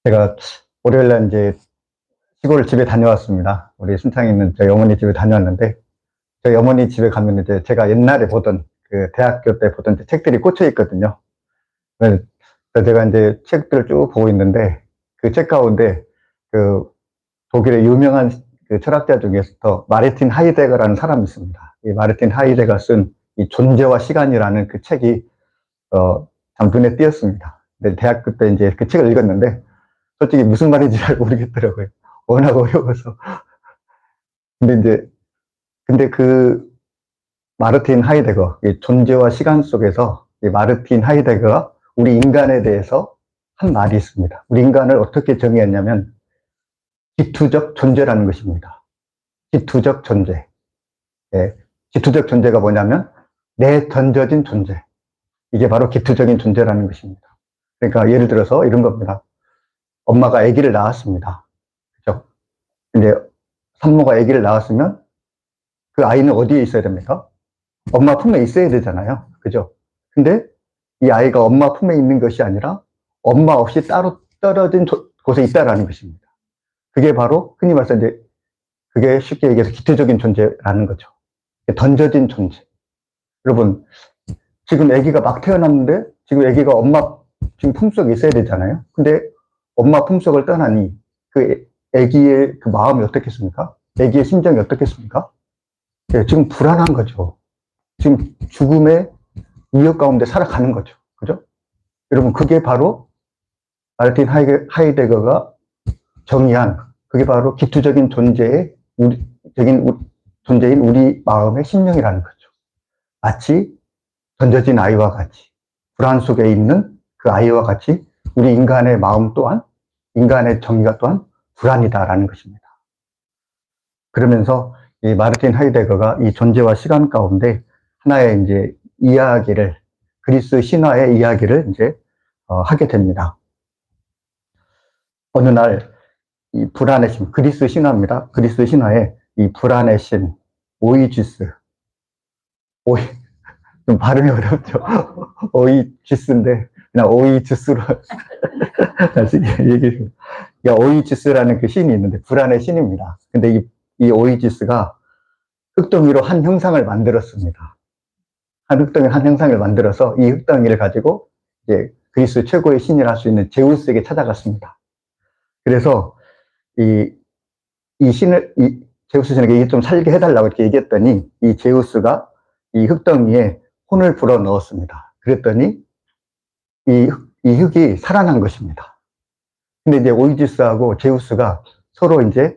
제가 월요일날 이제 시골 집에 다녀왔습니다. 우리 순창에 있는 저희 어머니 집에 다녀왔는데, 저희 어머니 집에 가면 이제 제가 옛날에 보던 그 대학교 때 보던 책들이 꽂혀 있거든요. 그래서 제가 이제 책들을 쭉 보고 있는데, 그 책 가운데 그 독일의 유명한 그 철학자 중에서 마르틴 하이데거라는 사람이 있습니다. 이 마르틴 하이데거가 쓴 이 존재와 시간이라는 그 책이 참 눈에 띄었습니다. 근데 대학교 때 이제 그 책을 읽었는데 솔직히 무슨 말인지 잘 모르겠더라고요. 워낙 어려워서. 근데 그 마르틴 하이데거, 이 존재와 시간 속에서 이 마르틴 하이데거가 우리 인간에 대해서 한 말이 있습니다. 우리 인간을 어떻게 정의했냐면 기투적 존재라는 것입니다. 기투적 존재. 예, 기투적 존재가 뭐냐면 내던져진 존재. 이게 바로 기투적인 존재라는 것입니다. 그러니까 예를 들어서 이런 겁니다. 엄마가 아기를 낳았습니다. 그죠? 근데 산모가 아기를 낳았으면 그 아이는 어디에 있어야 됩니까? 엄마 품에 있어야 되잖아요. 그죠? 근데 이 아이가 엄마 품에 있는 것이 아니라 엄마 없이 따로 떨어진 곳에 있다라는 것입니다. 그게 바로 흔히 말해서 이제 그게 쉽게 얘기해서 기투적인 존재라는 거죠. 던져진 존재. 여러분, 지금 아기가 막 태어났는데 지금 아기가 엄마 지금 품속에 있어야 되잖아요. 근데 엄마 품속을 떠나니 그 아기의 그 마음이 어떻겠습니까? 아기의 심정이 어떻겠습니까? 네, 지금 불안한 거죠. 지금 죽음의 위협 가운데 살아가는 거죠. 그죠? 여러분, 그게 바로 마르틴 하이데거가 정의한 그게 바로 기투적인 존재의 존재인 우리 마음의 심령이라는 거죠. 마치 던져진 아이와 같이 불안 속에 있는 그 아이와 같이 우리 인간의 마음 또한 인간의 정의가 또한 불안이다라는 것입니다. 그러면서 이 마르틴 하이데거가 이 존재와 시간 가운데 하나의 이제 이야기를 그리스 신화의 이야기를 이제 하게 됩니다. 어느 날 이 불안의 신 그리스 신화입니다. 그리스 신화에 이 불안의 신 오이지스 좀 발음이 어렵죠. 오이지스인데 그냥 오이지스로 다시 얘기해 줍니다. 오이지스라는 그 신이 있는데 불안의 신입니다. 근데 이 오이지스가 흙덩이로 한 형상을 만들었습니다. 한 형상을 만들어서 이 흙덩이를 가지고 이제 그리스 최고의 신이라 할 수 있는 제우스에게 찾아갔습니다. 그래서 제우스 신에게 이게 좀 살게 해달라고 이렇게 얘기했더니 이 제우스가 이 흙덩이에 혼을 불어 넣었습니다. 그랬더니 이 흙이 살아난 것입니다. 근데 이제 오이지스하고 제우스가 서로 이제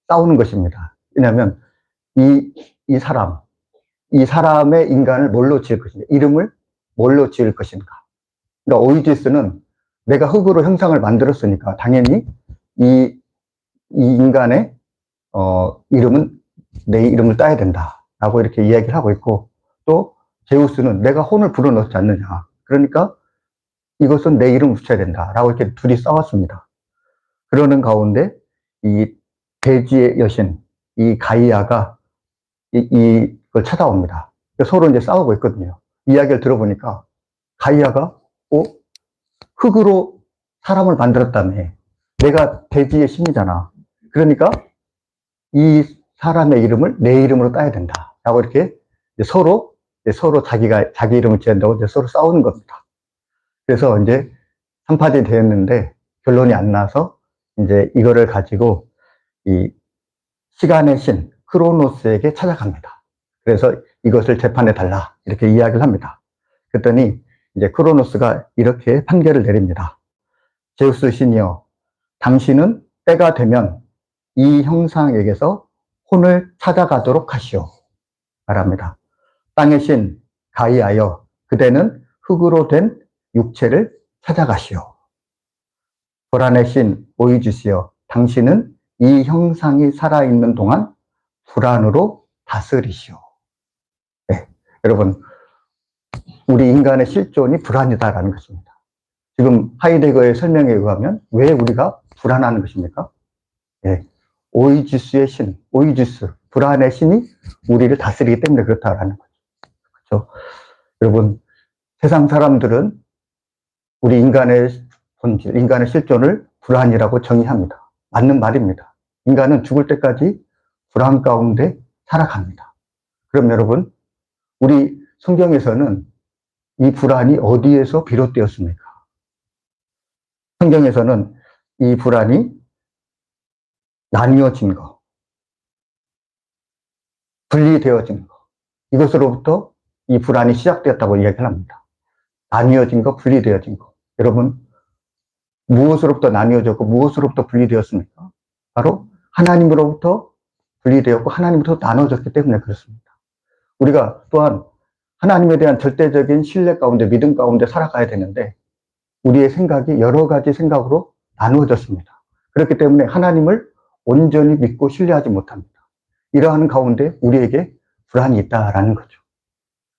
싸우는 것입니다. 왜냐하면 이 사람의 인간을 뭘로 지을 것인가, 이름을 뭘로 지을 것인가. 그러니까 오이지스는 내가 흙으로 형상을 만들었으니까 당연히 이 인간의 이름은 내 이름을 따야 된다라고 이렇게 이야기를 하고 있고, 또 제우스는 내가 혼을 불어넣지 않느냐, 그러니까 이것은 내 이름을 붙여야 된다라고 이렇게 둘이 싸웠습니다. 그러는 가운데 이 대지의 여신 이 가이아가 이걸 찾아옵니다. 서로 이제 싸우고 있거든요. 이야기를 들어보니까 가이아가 흙으로 사람을 만들었다며, 내가 대지의 신이잖아. 그러니까 이 사람의 이름을 내 이름으로 따야 된다 라고 이렇게 서로 자기 이름을 지은다고 이제 서로 싸우는 겁니다. 그래서 이제 3파전이 되었는데 결론이 안 나서 이제 이거를 가지고 이 시간의 신 크로노스에게 찾아갑니다. 그래서 이것을 재판해 달라 이렇게 이야기를 합니다. 그랬더니 이제 크로노스가 이렇게 판결을 내립니다. 제우스 신이여, 당신은 때가 되면 이 형상에게서 혼을 찾아가도록 하시오 말합니다. 땅의 신 가이아여, 그대는 흙으로 된 육체를 찾아가시오. 불안의 신 오이지스여, 당신은 이 형상이 살아있는 동안 불안으로 다스리시오. 네, 여러분, 우리 인간의 실존이 불안이다라는 것입니다. 지금 하이데거의 설명에 의하면 왜 우리가 불안하는 것입니까? 네, 오이지스의 신, 오이지스, 불안의 신이 우리를 다스리기 때문에 그렇다라는 거죠. 그렇죠? 여러분, 세상 사람들은 우리 인간의 본질, 인간의 실존을 불안이라고 정의합니다. 맞는 말입니다. 인간은 죽을 때까지 불안 가운데 살아갑니다. 그럼 여러분, 우리 성경에서는 이 불안이 어디에서 비롯되었습니까? 성경에서는 이 불안이 나뉘어진 거, 분리되어진 거, 이것으로부터 이 불안이 시작되었다고 이야기를 합니다. 나뉘어진 거, 분리되어진 거. 여러분, 무엇으로부터 나뉘어졌고 무엇으로부터 분리되었습니까? 바로 하나님으로부터 분리되었고 하나님으로부터 나눠졌기 때문에 그렇습니다. 우리가 또한 하나님에 대한 절대적인 신뢰 가운데, 믿음 가운데 살아가야 되는데 우리의 생각이 여러 가지 생각으로 나누어졌습니다. 그렇기 때문에 하나님을 온전히 믿고 신뢰하지 못합니다. 이러한 가운데 우리에게 불안이 있다라는 거죠.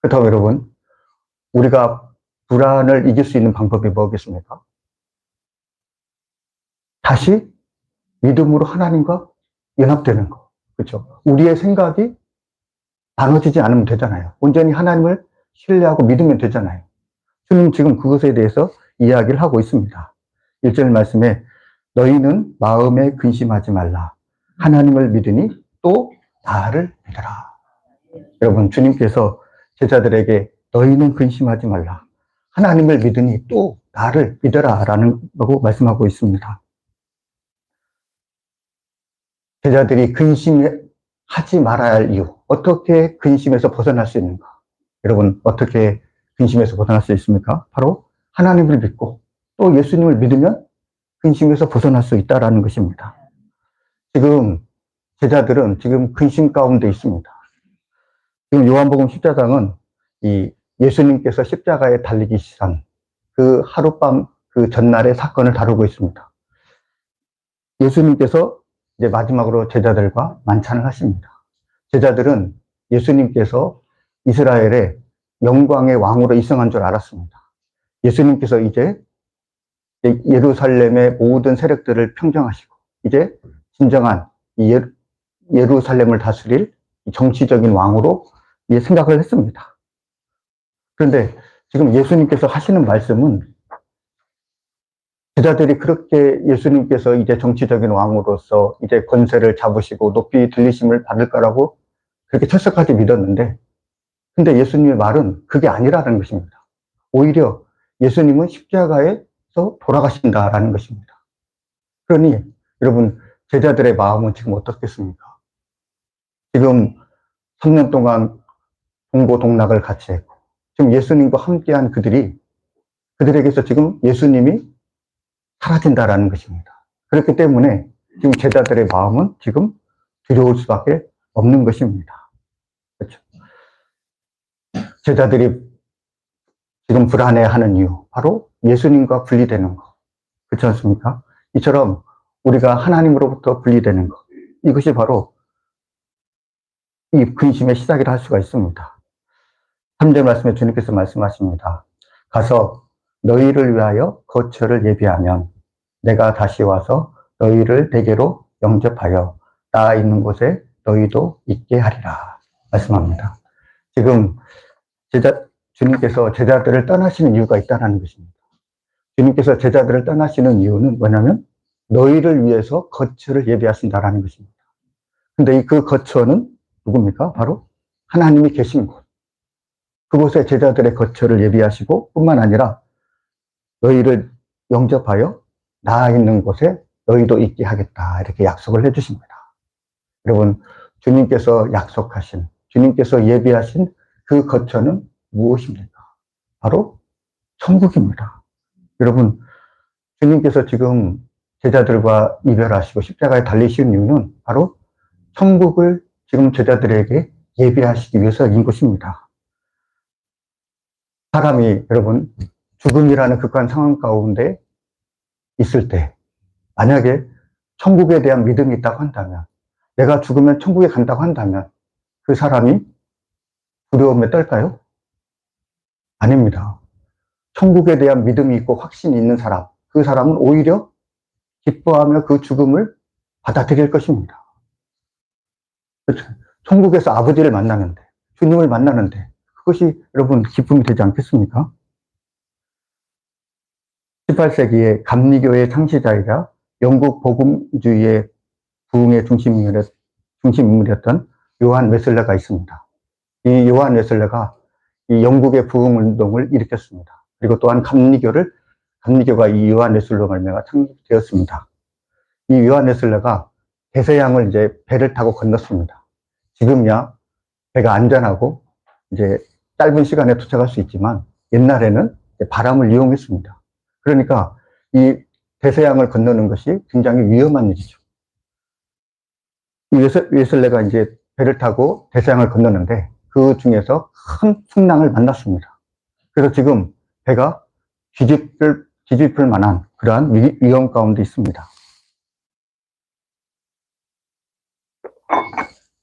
그렇다고 여러분, 우리가 불안을 이길 수 있는 방법이 뭐겠습니까? 다시 믿음으로 하나님과 연합되는 거. 그렇죠? 우리의 생각이 나눠지지 않으면 되잖아요. 온전히 하나님을 신뢰하고 믿으면 되잖아요. 주님 지금 그것에 대해서 이야기를 하고 있습니다. 1절 말씀에 너희는 마음에 근심하지 말라. 하나님을 믿으니 또 나를 믿어라. 여러분, 주님께서 제자들에게 너희는 근심하지 말라. 하나님을 믿으니 또 나를 믿어라 라는 거고 말씀하고 있습니다. 제자들이 근심하지 말아야 할 이유, 어떻게 근심에서 벗어날 수 있는가? 여러분, 어떻게 근심에서 벗어날 수 있습니까? 바로 하나님을 믿고 또 예수님을 믿으면 근심에서 벗어날 수 있다는 것입니다. 지금 제자들은 지금 근심 가운데 있습니다. 지금 요한복음 10장은 이 예수님께서 십자가에 달리기 시작 그 하룻밤 그 전날의 사건을 다루고 있습니다. 예수님께서 이제 마지막으로 제자들과 만찬을 하십니다. 제자들은 예수님께서 이스라엘의 영광의 왕으로 입성한 줄 알았습니다. 예수님께서 이제 예루살렘의 모든 세력들을 평정하시고 이제 진정한 예루살렘을 다스릴 정치적인 왕으로 생각을 했습니다. 그런데 지금 예수님께서 하시는 말씀은 제자들이 그렇게 예수님께서 이제 정치적인 왕으로서 이제 권세를 잡으시고 높이 들리심을 받을 거라고 그렇게 철석까지 믿었는데, 근데 예수님의 말은 그게 아니라는 것입니다. 오히려 예수님은 십자가에서 돌아가신다라는 것입니다. 그러니 여러분, 제자들의 마음은 지금 어떻겠습니까? 지금 3년 동안 동고동락을 같이 했고 지금 예수님과 함께한 그들에게서 지금 예수님이 사라진다라는 것입니다. 그렇기 때문에 지금 제자들의 마음은 지금 두려울 수밖에 없는 것입니다. 그렇죠? 제자들이 지금 불안해하는 이유, 바로 예수님과 분리되는 것. 그렇지 않습니까? 이처럼 우리가 하나님으로부터 분리되는 것, 이것이 바로 이 근심의 시작이라 할 수가 있습니다. 3절 말씀에 주님께서 말씀하십니다. 가서 너희를 위하여 거처를 예비하면 내가 다시 와서 너희를 내게로 영접하여 나 있는 곳에 너희도 있게 하리라 말씀합니다. 지금 주님께서 제자들을 떠나시는 이유가 있다는 것입니다. 주님께서 제자들을 떠나시는 이유는 뭐냐면 너희를 위해서 거처를 예비하신다는 것입니다. 근데 그 거처는 누굽니까? 바로 하나님이 계신 곳. 그곳에 제자들의 거처를 예비하시고 뿐만 아니라 너희를 영접하여 나 있는 곳에 너희도 있게 하겠다 이렇게 약속을 해주십니다. 여러분, 주님께서 약속하신, 주님께서 예비하신 그 거처는 무엇입니까? 바로 천국입니다. 여러분, 주님께서 지금 제자들과 이별하시고 십자가에 달리신 이유는 바로 천국을 지금 제자들에게 예비하시기 위해서인 것입니다. 사람이 여러분 죽음이라는 극한 상황 가운데 있을 때 만약에 천국에 대한 믿음이 있다고 한다면, 내가 죽으면 천국에 간다고 한다면 그 사람이 두려움에 떨까요? 아닙니다. 천국에 대한 믿음이 있고 확신이 있는 사람, 그 사람은 오히려 기뻐하며 그 죽음을 받아들일 것입니다. 그렇죠? 천국에서 아버지를 만나는데, 주님을 만나는데 그것이 여러분 기쁨이 되지 않겠습니까? 18세기에 감리교의 창시자이자 영국 복음주의의 부흥의 중심 인물이었던 요한 웨슬레가 있습니다. 이 요한 웨슬레가 이 영국의 부흥 운동을 일으켰습니다. 그리고 또한 감리교가 이 요한 웨슬레로 말미암아 창립되었습니다. 이 요한 웨슬레가 대서양을 이제 배를 타고 건넜습니다. 지금야 배가 안전하고 이제 짧은 시간에 도착할 수 있지만 옛날에는 바람을 이용했습니다. 그러니까 이 대서양을 건너는 것이 굉장히 위험한 일이죠. 이 웨슬레가 이제 배를 타고 대서양을 건너는데 그 중에서 큰 풍랑을 만났습니다. 그래서 지금 배가 뒤집힐 만한 그러한 위험 가운데 있습니다.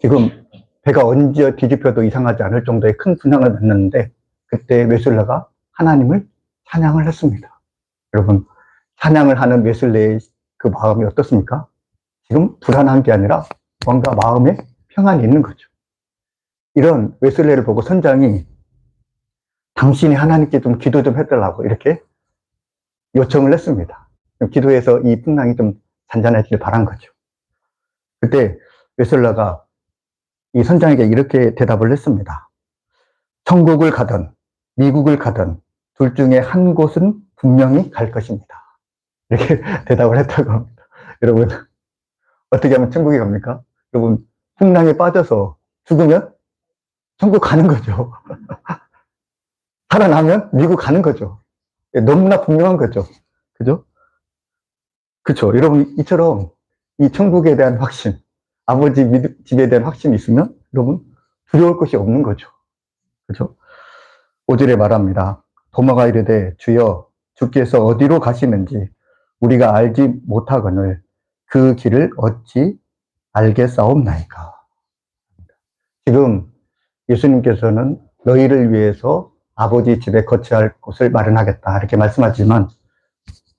지금 배가 언제 뒤집혀도 이상하지 않을 정도의 큰 풍랑을 만났는데 그때 웨슬레가 하나님을 찬양을 했습니다. 여러분, 찬양을 하는 웨슬레의 그 마음이 어떻습니까? 지금 불안한 게 아니라 뭔가 마음에 평안이 있는 거죠. 이런 웨슬레를 보고 선장이 당신이 하나님께 좀 기도 좀 해달라고 이렇게 요청을 했습니다. 기도해서 이 풍랑이 좀 잔잔해지길 바란 거죠. 그때 웨슬레가 이 선장에게 이렇게 대답을 했습니다. 천국을 가든 미국을 가든 둘 중에 한 곳은 분명히 갈 것입니다. 이렇게 대답을 했다고 합니다. 여러분, 어떻게 하면 천국에 갑니까? 여러분, 풍랑에 빠져서 죽으면 천국 가는 거죠. 살아나면 미국 가는 거죠. 너무나 분명한 거죠. 그죠? 그쵸. 여러분, 이처럼 이 천국에 대한 확신, 아버지 집에 대한 확신이 있으면 여러분, 두려울 것이 없는 거죠. 그죠? 5절에 말합니다. 도마가 이르되 주여 주께서 어디로 가시는지 우리가 알지 못하거늘 그 길을 어찌 알겠사옵나이까. 지금 예수님께서는 너희를 위해서 아버지 집에 거처할 곳을 마련하겠다 이렇게 말씀하지만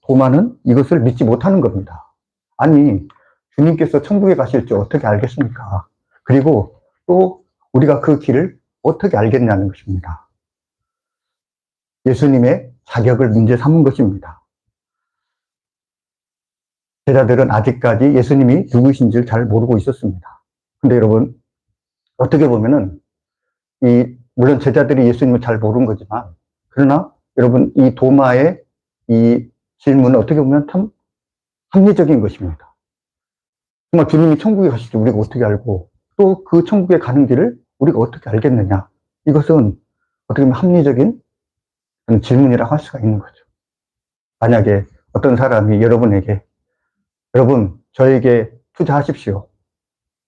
도마는 이것을 믿지 못하는 겁니다. 아니, 주님께서 천국에 가실 줄 어떻게 알겠습니까? 그리고 또 우리가 그 길을 어떻게 알겠냐는 것입니다. 예수님의 자격을 문제 삼은 것입니다. 제자들은 아직까지 예수님이 누구신 줄 잘 모르고 있었습니다. 근데 여러분, 어떻게 보면은 물론 제자들이 예수님을 잘 모르는 거지만, 그러나 여러분, 이 도마의 이 질문은 어떻게 보면 참 합리적인 것입니다. 정말 주님이 천국에 가실 줄 우리가 어떻게 알고, 또 그 천국에 가는 길을 우리가 어떻게 알겠느냐. 이것은 어떻게 보면 합리적인 질문이라고 할 수가 있는 거죠. 만약에 어떤 사람이 여러분에게, 여러분, 저에게 투자하십시오.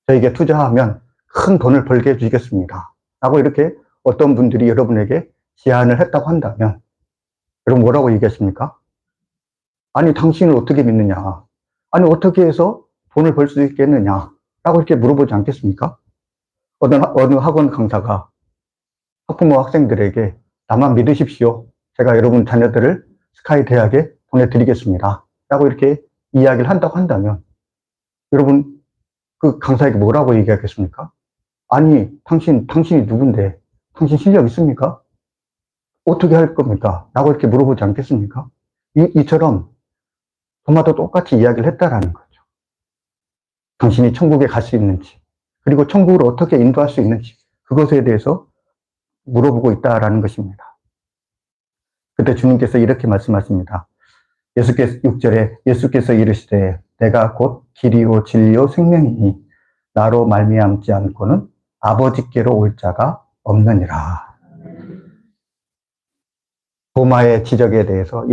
저에게 투자하면 큰 돈을 벌게 해주시겠습니다. 라고 이렇게 어떤 분들이 여러분에게 제안을 했다고 한다면, 여러분 뭐라고 얘기하십니까? 아니, 당신을 어떻게 믿느냐? 아니, 어떻게 해서 돈을 벌 수 있겠느냐? 라고 이렇게 물어보지 않겠습니까? 어느 학원 강사가 학부모 학생들에게 나만 믿으십시오. 제가 여러분 자녀들을 스카이 대학에 보내드리겠습니다. 라고 이렇게 이야기를 한다고 한다면, 여러분, 그 강사에게 뭐라고 얘기하겠습니까? 아니, 당신이 누군데? 당신 실력 있습니까? 어떻게 할 겁니까? 라고 이렇게 물어보지 않겠습니까? 이처럼 도마도 똑같이 이야기를 했다라는 거죠. 당신이 천국에 갈 수 있는지, 그리고 천국으로 어떻게 인도할 수 있는지, 그것에 대해서 물어보고 있다라는 것입니다. 그때 주님께서 이렇게 말씀하십니다. 6절에 예수께서 이르시되 내가 곧 길이요 진리요 생명이니 나로 말미암지 않고는 아버지께로 올 자가 없느니라. 도마의 지적에 대해서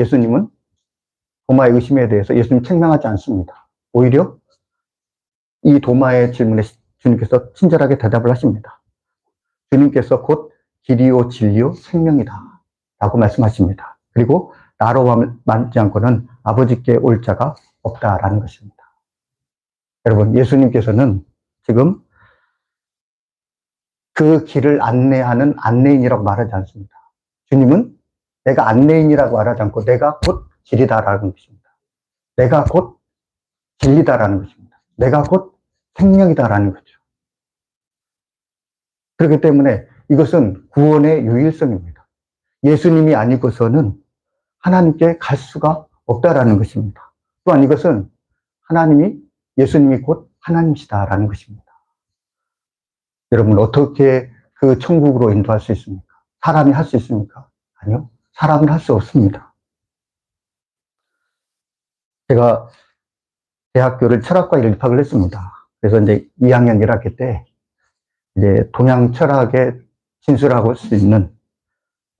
도마의 의심에 대해서 예수님 책망하지 않습니다. 오히려 이 도마의 질문에 주님께서 친절하게 대답을 하십니다. 주님께서 곧 길이요 진리요 생명이다 라고 말씀하십니다. 그리고 나로 말지 않고는 아버지께 올 자가 없다라는 것입니다. 여러분, 예수님께서는 지금 그 길을 안내하는 안내인이라고 말하지 않습니다. 주님은 내가 안내인이라고 말하지 않고 내가 곧 길이다라는 것입니다. 내가 곧 진리다라는 것입니다. 내가 곧 생명이다라는 거죠. 그렇기 때문에 이것은 구원의 유일성입니다. 예수님이 아니고서는 하나님께 갈 수가 없다라는 것입니다. 또한 이것은 예수님이 곧 하나님이시다라는 것입니다. 여러분, 어떻게 그 천국으로 인도할 수 있습니까? 사람이 할 수 있습니까? 아니요. 사람은 할 수 없습니다. 제가 대학교를 철학과에 입학을 했습니다. 그래서 이제 2학년 1학기 때 이제 동양 철학의 진술하고 수 있는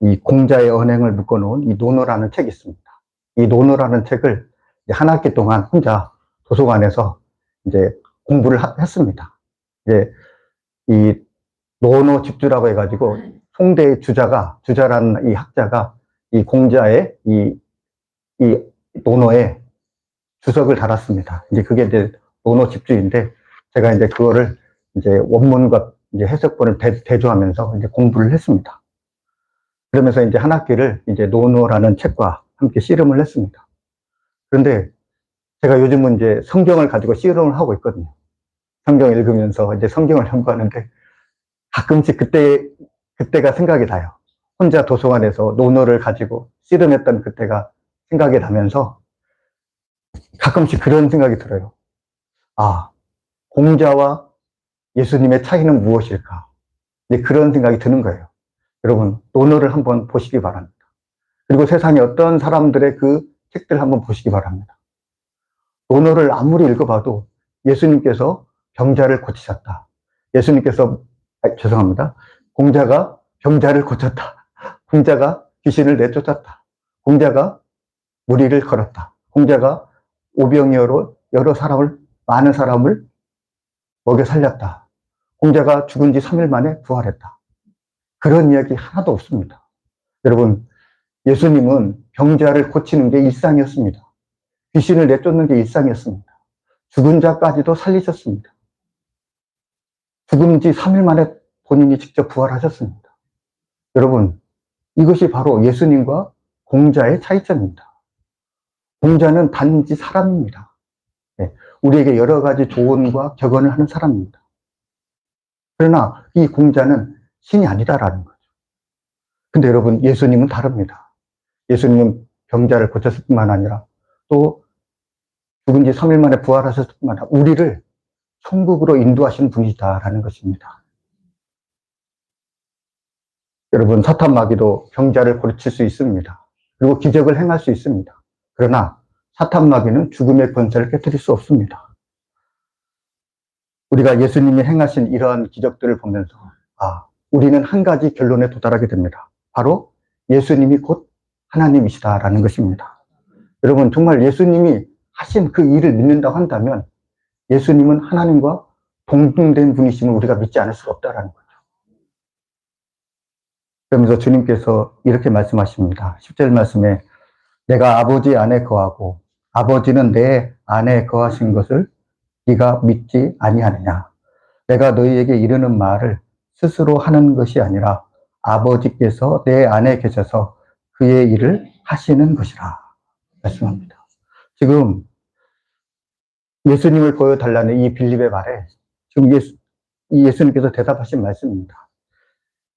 이 공자의 언행을 묶어놓은 이 논어라는 책이 있습니다. 이 논어라는 책을 한 학기 동안 혼자 도서관에서 이제 공부를 했습니다. 이제 이 논어 집주라고 해가지고 송대의 주자라는 이 학자가 이 공자의 이 논어에 주석을 달았습니다. 이제 그게 이제 논어 집주인데 제가 이제 그거를 이제 원문과 이제 해석본을 대조하면서 이제 공부를 했습니다. 그러면서 이제 한 학기를 이제 논어라는 책과 함께 씨름을 했습니다. 그런데 제가 요즘은 이제 성경을 가지고 씨름을 하고 있거든요. 성경 읽으면서 이제 성경을 연구하는데 가끔씩 그때가 생각이 나요. 혼자 도서관에서 논어를 가지고 씨름했던 그때가 생각이 나면서 가끔씩 그런 생각이 들어요. 아, 공자와 예수님의 차이는 무엇일까? 이제 그런 생각이 드는 거예요. 여러분, 논어를 한번 보시기 바랍니다. 그리고 세상에 어떤 사람들의 그 책들 한번 보시기 바랍니다. 논어를 아무리 읽어봐도 예수님께서 병자를 고치셨다. 죄송합니다. 공자가 병자를 고쳤다. 공자가 귀신을 내쫓았다. 공자가 무리를 걸었다. 공자가 오병이어로 많은 사람을 먹여 살렸다. 공자가 죽은 지 3일 만에 부활했다. 그런 이야기 하나도 없습니다. 여러분, 예수님은 병자를 고치는 게 일상이었습니다. 귀신을 내쫓는 게 일상이었습니다. 죽은 자까지도 살리셨습니다. 죽은 지 3일 만에 본인이 직접 부활하셨습니다. 여러분, 이것이 바로 예수님과 공자의 차이점입니다. 공자는 단지 사람입니다. 우리에게 여러 가지 조언과 격언을 하는 사람입니다. 그러나 이 공자는 신이 아니다라는 거죠. 근데 여러분, 예수님은 다릅니다. 예수님은 병자를 고쳤을 뿐만 아니라 또 죽은 지 3일 만에 부활하셨을 뿐만 아니라 우리를 천국으로 인도하신 분이다라는 것입니다. 여러분, 사탄 마귀도 병자를 고칠 수 있습니다. 그리고 기적을 행할 수 있습니다. 그러나 사탄 마귀는 죽음의 권세를 깨뜨릴 수 없습니다. 우리가 예수님이 행하신 이러한 기적들을 보면서 우리는 한 가지 결론에 도달하게 됩니다. 바로 예수님이 곧 하나님이시다라는 것입니다. 여러분, 정말 예수님이 하신 그 일을 믿는다고 한다면 예수님은 하나님과 동등된 분이심을 우리가 믿지 않을 수가 없다라는 거죠. 그러면서 주님께서 이렇게 말씀하십니다. 10절 말씀에 내가 아버지 안에 거하고 아버지는 내 안에 거하신 것을 네가 믿지 아니하느냐. 내가 너희에게 이르는 말을 스스로 하는 것이 아니라 아버지께서 내 안에 계셔서 그의 일을 하시는 것이라 말씀합니다. 지금 예수님을 보여달라는 이 빌립의 말에 지금 예수님께서 대답하신 말씀입니다.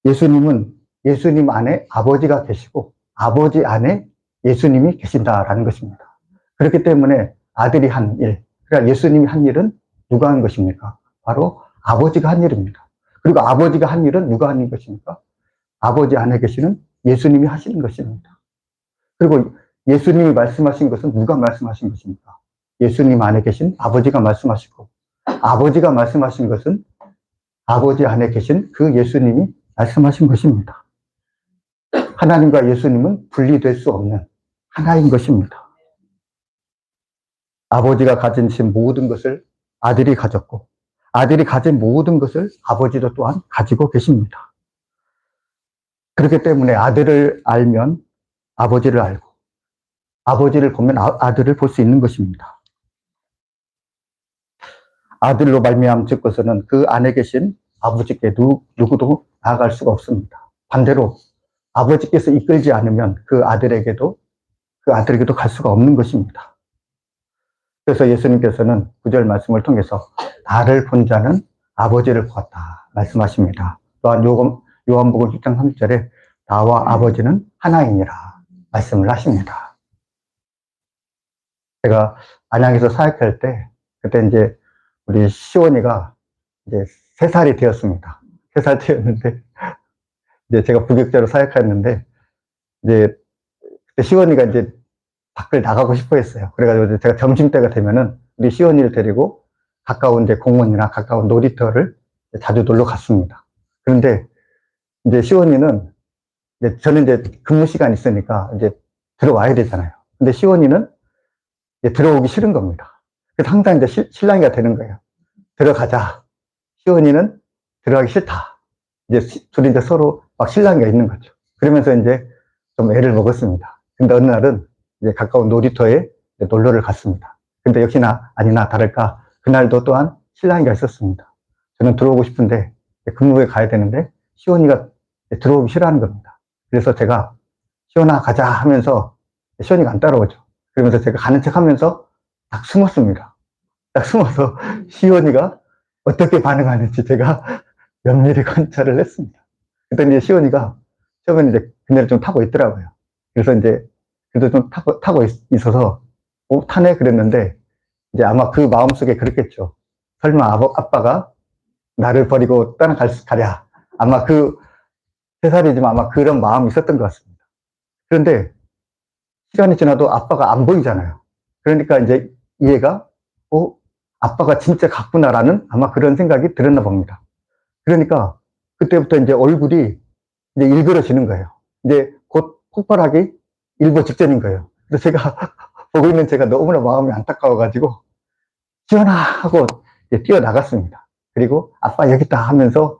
예수님 안에 아버지가 계시고 아버지 안에 예수님이 계신다라는 것입니다. 그렇기 때문에 아들이 한 일, 그러니까 예수님이 한 일은 누가 한 것입니까? 바로 아버지가 한 일입니다. 그리고 아버지가 한 일은 누가 하는 것입니까? 아버지 안에 계시는 예수님이 하시는 것입니다. 그리고 예수님이 말씀하신 것은 누가 말씀하신 것입니까? 예수님 안에 계신 아버지가 말씀하시고 아버지가 말씀하신 것은 아버지 안에 계신 그 예수님이 말씀하신 것입니다. 하나님과 예수님은 분리될 수 없는 하나인 것입니다. 아버지가 가지신 모든 것을 아들이 가졌고 아들이 가진 모든 것을 아버지도 또한 가지고 계십니다. 그렇기 때문에 아들을 알면 아버지를 알고 아버지를 보면 아들을 볼 수 있는 것입니다. 아들로 말미암고서는 그 안에 계신 아버지께 누구도 나아갈 수가 없습니다. 반대로 아버지께서 이끌지 않으면 그 아들에게도 갈 수가 없는 것입니다. 그래서 예수님께서는 9절 말씀을 통해서 나를 본 자는 아버지를 보았다 말씀하십니다. 또한 요한복음 10장 30절에 나와 아버지는 하나이니라 말씀을 하십니다. 제가 안양에서 사역할 때, 그때 이제 우리 시원이가 이제 3살이 되었습니다. 3살 되었는데, 이제 제가 부격자로 사역했는데, 이제 그때 시원이가 이제 밖을 나가고 싶어 했어요. 그래가지고 제가 점심때가 되면은 우리 시원이를 데리고 가까운 이제 공원이나 가까운 놀이터를 자주 놀러 갔습니다. 그런데 이제 시원이는 이제 저는 이제 근무 시간이 있으니까 이제 들어와야 되잖아요. 근데 시원이는 이제 들어오기 싫은 겁니다. 그래서 항상 이제 실랑이가 되는 거예요. 들어가자. 시원이는 들어가기 싫다. 이제 둘이 이제 서로 막 실랑이가 있는 거죠. 그러면서 이제 좀 애를 먹었습니다. 근데 어느 날은 이제 가까운 놀이터에 놀러를 갔습니다. 근데 역시나 아니나 다를까 그날도 또한 실랑이가 있었습니다. 저는 들어오고 싶은데 근무에 가야 되는데 시원이가 들어오기 싫어하는 겁니다. 그래서 제가 시원아 가자 하면서 시원이가 안 따라오죠. 그러면서 제가 가는 척 하면서 딱 숨었습니다. 딱 숨어서 시원이가 어떻게 반응하는지 제가 면밀히 관찰을 했습니다. 그랬더니 이제 시원이가 처음에는 이제 그네를 좀 타고 있더라고요. 그래서 이제 그래도 좀 타고 있어서 타네 그랬는데 이제 아마 그 마음속에 그랬겠죠. 설마 아빠가 나를 버리고 가랴. 아마 그 3살이지만 아마 그런 마음이 있었던 것 같습니다. 그런데 시간이 지나도 아빠가 안 보이잖아요. 그러니까 이제 얘가 아빠가 진짜 갔구나라는 아마 그런 생각이 들었나 봅니다. 그러니까 그때부터 이제 얼굴이 이제 일그러지는 거예요. 이제 곧 폭발하기 일보 직전인 거예요. 그래서 제가 보고 있는 제가 너무나 마음이 안타까워가지고 시원아 하고 이제 뛰어나갔습니다. 그리고 아빠 여기 있다 하면서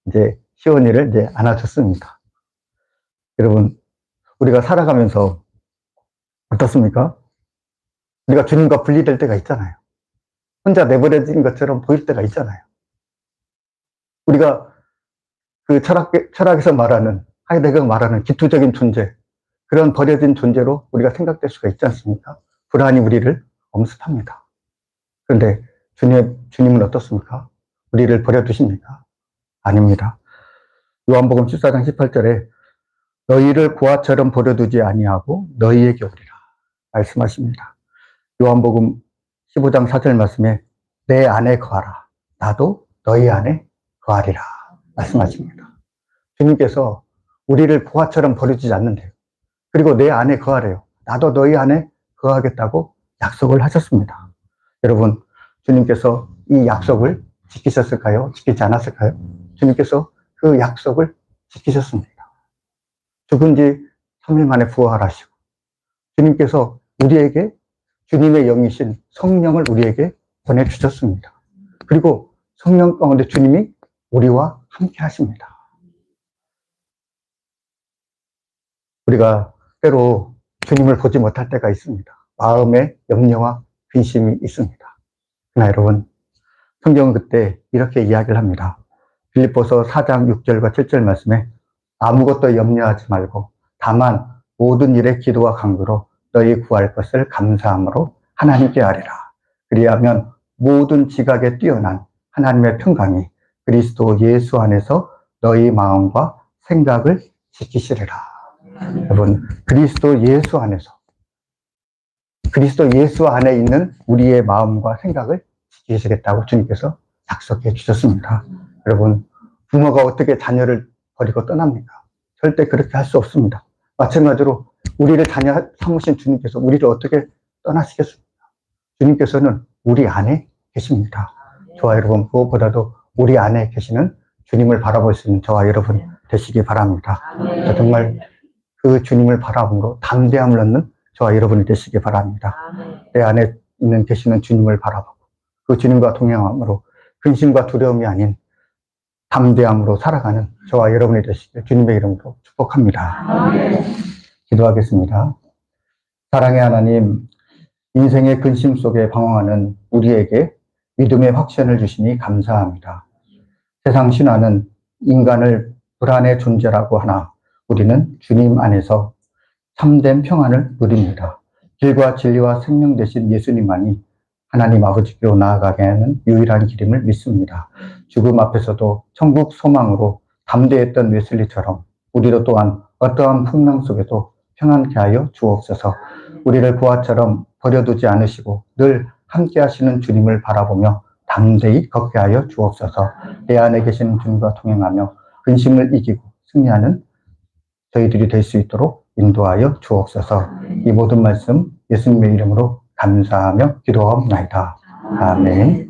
이제 시원이를 이제 안아줬습니다. 여러분, 우리가 살아가면서 어떻습니까? 우리가 주님과 분리될 때가 있잖아요. 혼자 내버려진 것처럼 보일 때가 있잖아요. 우리가 그 철학에서 말하는, 하이데거가 말하는 기투적인 존재, 그런 버려진 존재로 우리가 생각될 수가 있지 않습니까? 불안이 우리를 엄습합니다. 그런데 주님은 어떻습니까? 우리를 버려두십니까? 아닙니다. 요한복음 14장 18절에 너희를 고아처럼 버려두지 아니하고 너희에게 오리라 말씀하십니다. 요한복음 15장 4절 말씀에 내 안에 거하라. 나도 너희 안에 거하리라 말씀하십니다. 주님께서 우리를 고아처럼 버려주지 않는데요. 그리고 내 안에 거하래요. 나도 너희 안에 거하겠다고 약속을 하셨습니다. 여러분, 주님께서 이 약속을 지키셨을까요? 지키지 않았을까요? 주님께서 그 약속을 지키셨습니다. 죽은 지 3일 만에 부활하시고 주님께서 우리에게 주님의 영이신 성령을 우리에게 보내주셨습니다. 그리고 성령 가운데 주님이 우리와 함께 하십니다. 우리가 때로 주님을 보지 못할 때가 있습니다. 마음에 염려와 근심이 있습니다. 그러나 여러분, 성경은 그때 이렇게 이야기를 합니다. 빌립보서 4장 6절과 7절 말씀에 아무것도 염려하지 말고 다만 모든 일에 기도와 간구로 너희 구할 것을 감사함으로 하나님께 아뢰라. 그리하면 모든 지각에 뛰어난 하나님의 평강이 그리스도 예수 안에서 너희 마음과 생각을 지키시리라. 여러분, 그리스도 예수 안에 있는 우리의 마음과 생각을 지키시겠다고 주님께서 약속해 주셨습니다. 여러분, 부모가 어떻게 자녀를 버리고 떠납니까? 절대 그렇게 할 수 없습니다. 마찬가지로 우리를 자녀 삼으신 주님께서 우리를 어떻게 떠나시겠습니까? 주님께서는 우리 안에 계십니다. 저와 여러분, 무엇보다도 우리 안에 계시는 주님을 바라볼 수 있는 저와 여러분 되시기 바랍니다. 정말 그 주님을 바라보므로 담대함을 얻는 저와 여러분이 되시기 바랍니다. 내 안에 계시는 주님을 바라보고 그 주님과 동행함으로 근심과 두려움이 아닌 담대함으로 살아가는 저와 여러분이 되시길 주님의 이름으로 축복합니다. 기도하겠습니다. 사랑의 하나님, 인생의 근심 속에 방황하는 우리에게 믿음의 확신을 주시니 감사합니다. 세상 신화는 인간을 불안의 존재라고 하나 우리는 주님 안에서 참된 평안을 누립니다. 길과 진리와 생명 되신 예수님만이 하나님 아버지께로 나아가게 하는 유일한 길임을 믿습니다. 죽음 앞에서도 천국 소망으로 담대했던 웨슬리처럼 우리도 또한 어떠한 풍랑 속에도 평안케 하여 주옵소서. 우리를 고아처럼 버려두지 않으시고 늘 함께 하시는 주님을 바라보며 담대히 걷게 하여 주옵소서. 내 안에 계시는 주님과 동행하며 근심을 이기고 승리하는 저희들이 될 수 있도록 인도하여 주옵소서. 이 모든 말씀 예수님의 이름으로 감사하며 기도하옵나이다. 아멘.